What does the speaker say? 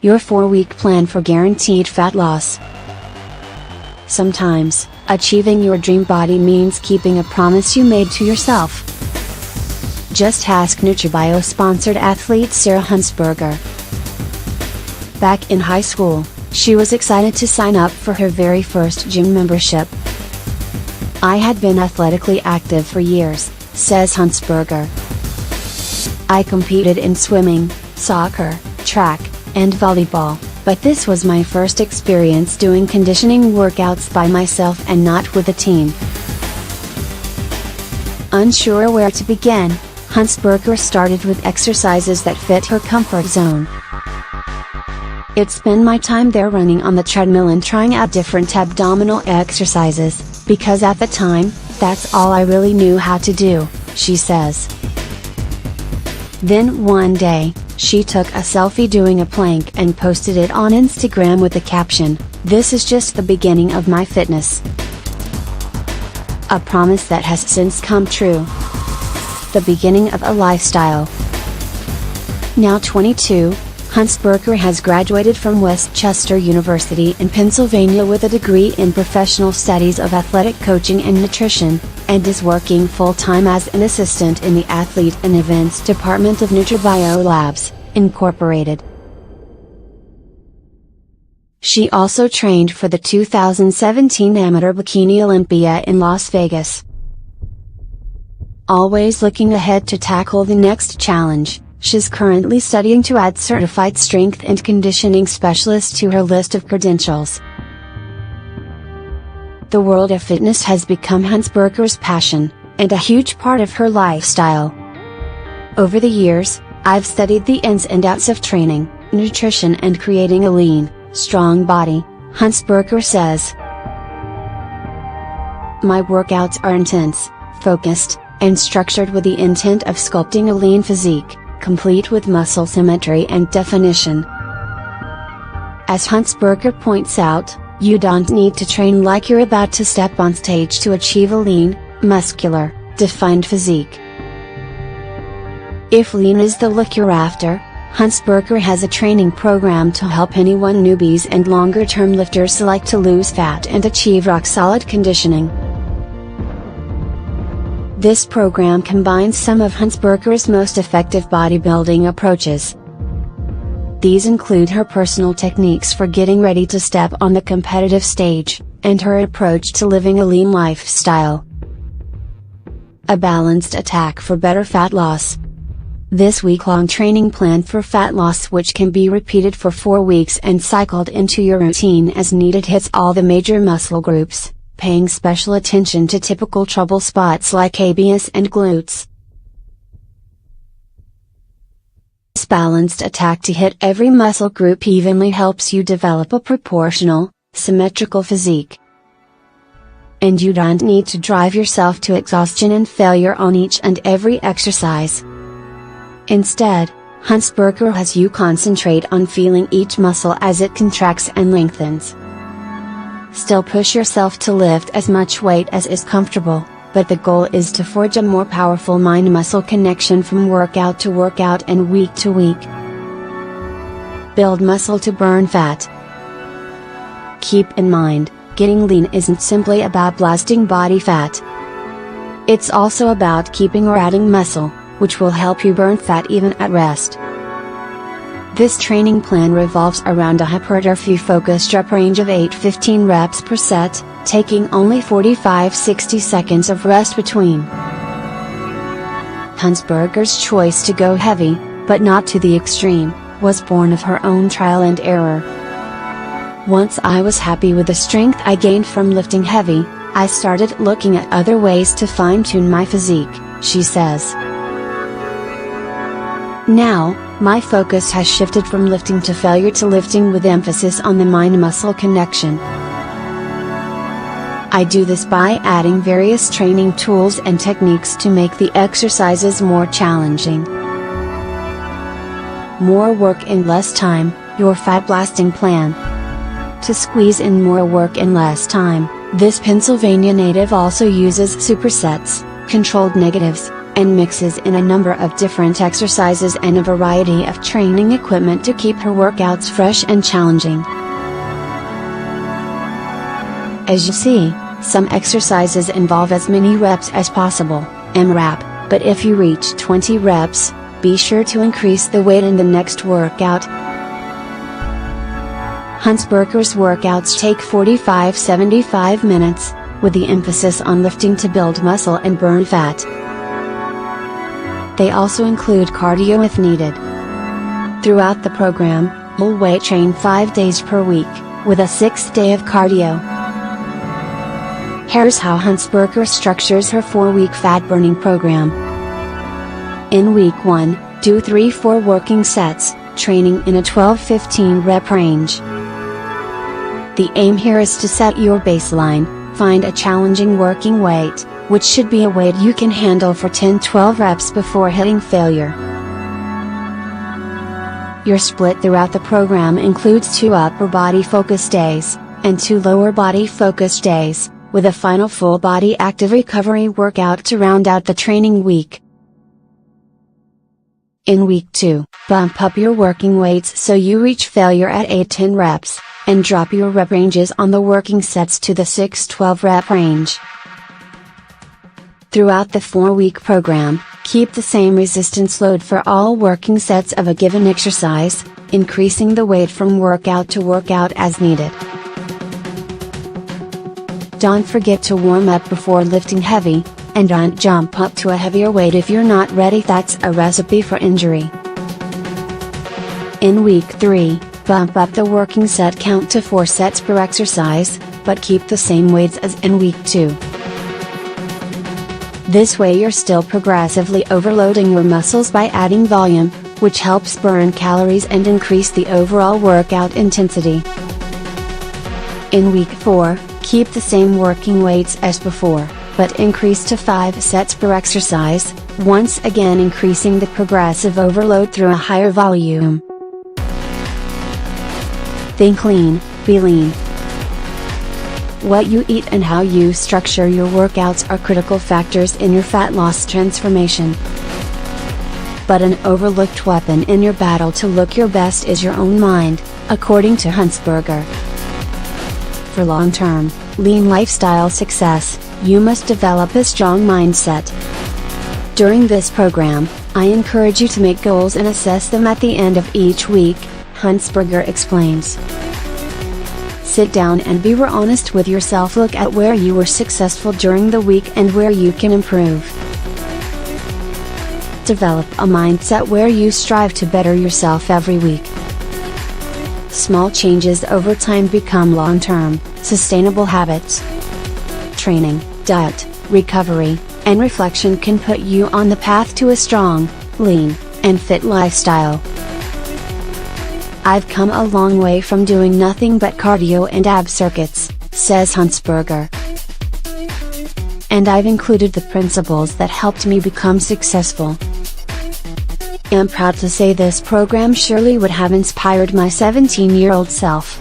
Your 4-week plan for guaranteed fat loss. Sometimes, achieving your dream body means keeping a promise you made to yourself. Just ask NutriBio-sponsored athlete Sarah Huntsberger. Back in high school, she was excited to sign up for her very first gym membership. "I had been athletically active for years," says Huntsberger. "I competed in swimming, soccer, track, and volleyball, but this was my first experience doing conditioning workouts by myself and not with a team." Unsure where to begin, Huntsberger started with exercises that fit her comfort zone. "I'd spend my time there running on the treadmill and trying out different abdominal exercises, because at the time, that's all I really knew how to do," she says. Then one day, she took a selfie doing a plank and posted it on Instagram with the caption, "This is just the beginning of my fitness." A promise that has since come true. The beginning of a lifestyle. Now 22, Huntsberger has graduated from West Chester University in Pennsylvania with a degree in professional studies of athletic coaching and nutrition, and is working full-time as an assistant in the Athlete and Events Department of NutriBio Labs, Incorporated. She also trained for the 2017 Amateur Bikini Olympia in Las Vegas. Always looking ahead to tackle the next challenge, she's currently studying to add certified strength and conditioning specialist to her list of credentials. The world of fitness has become Huntsberger's passion, and a huge part of her lifestyle. "Over the years, I've studied the ins and outs of training, nutrition and creating a lean, strong body," Huntsberger says. "My workouts are intense, focused, and structured with the intent of sculpting a lean physique, complete with muscle symmetry and definition." As Huntsberger points out, you don't need to train like you're about to step on stage to achieve a lean, muscular, defined physique. If lean is the look you're after, Huntsberger has a training program to help anyone, newbies and longer-term lifters, like to lose fat and achieve rock-solid conditioning. This program combines some of Huntsberger's most effective bodybuilding approaches. These include her personal techniques for getting ready to step on the competitive stage, and her approach to living a lean lifestyle. A balanced attack for better fat loss. This week-long training plan for fat loss, which can be repeated for 4 weeks and cycled into your routine as needed, hits all the major muscle groups, paying special attention to typical trouble spots like habeas and glutes. This balanced attack to hit every muscle group evenly helps you develop a proportional, symmetrical physique. And you don't need to drive yourself to exhaustion and failure on each and every exercise. Instead, Huntsberger has you concentrate on feeling each muscle as it contracts and lengthens. Still push yourself to lift as much weight as is comfortable, but the goal is to forge a more powerful mind-muscle connection from workout to workout and week to week. Build muscle to burn fat. Keep in mind, getting lean isn't simply about blasting body fat. It's also about keeping or adding muscle, which will help you burn fat even at rest. This training plan revolves around a hypertrophy-focused rep range of 8-15 reps per set, taking only 45-60 seconds of rest between. Huntsberger's choice to go heavy, but not to the extreme, was born of her own trial and error. "Once I was happy with the strength I gained from lifting heavy, I started looking at other ways to fine-tune my physique," she says. "Now, my focus has shifted from lifting to failure to lifting with emphasis on the mind-muscle connection. I do this by adding various training tools and techniques to make the exercises more challenging." More work in less time, your fat blasting plan. To squeeze in more work in less time, this Pennsylvania native also uses supersets, controlled negatives, and mixes in a number of different exercises and a variety of training equipment to keep her workouts fresh and challenging. As you see, some exercises involve as many reps as possible, MRAP, but if you reach 20 reps, be sure to increase the weight in the next workout. Huntsberger's workouts take 45-75 minutes, with the emphasis on lifting to build muscle and burn fat. They also include cardio if needed. Throughout the program, you'll weight train 5 days per week, with a 6th day of cardio. Here's how Huntsberger structures her 4-week fat-burning program. In week 1, do 3-4 working sets, training in a 12-15 rep range. The aim here is to set your baseline, find a challenging working weight, which should be a weight you can handle for 10-12 reps before hitting failure. Your split throughout the program includes 2 upper body focus days, and 2 lower body focus days, with a final full body active recovery workout to round out the training week. In week 2, bump up your working weights so you reach failure at 8-10 reps, and drop your rep ranges on the working sets to the 6-12 rep range. Throughout the 4-week program, keep the same resistance load for all working sets of a given exercise, increasing the weight from workout to workout as needed. Don't forget to warm up before lifting heavy, and don't jump up to a heavier weight if you're not ready. That's a recipe for injury. In week 3, bump up the working set count to 4 sets per exercise, but keep the same weights as in week 2. This way you're still progressively overloading your muscles by adding volume, which helps burn calories and increase the overall workout intensity. In week 4, keep the same working weights as before, but increase to 5 sets per exercise, once again increasing the progressive overload through a higher volume. Think lean, be lean. What you eat and how you structure your workouts are critical factors in your fat loss transformation. But an overlooked weapon in your battle to look your best is your own mind, according to Huntsberger. For long-term, lean lifestyle success, you must develop a strong mindset. During this program, I encourage you to make goals and assess them at the end of each week, Huntsberger explains. Sit down and be honest with yourself. Look at where you were successful during the week and where you can improve. Develop a mindset where you strive to better yourself every week. Small changes over time become long-term, sustainable habits. Training, diet, recovery, and reflection can put you on the path to a strong, lean, and fit lifestyle. I've come a long way from doing nothing but cardio and ab circuits, says Huntsberger. And I've included the principles that helped me become successful. I'm proud to say this program surely would have inspired my 17-year-old self.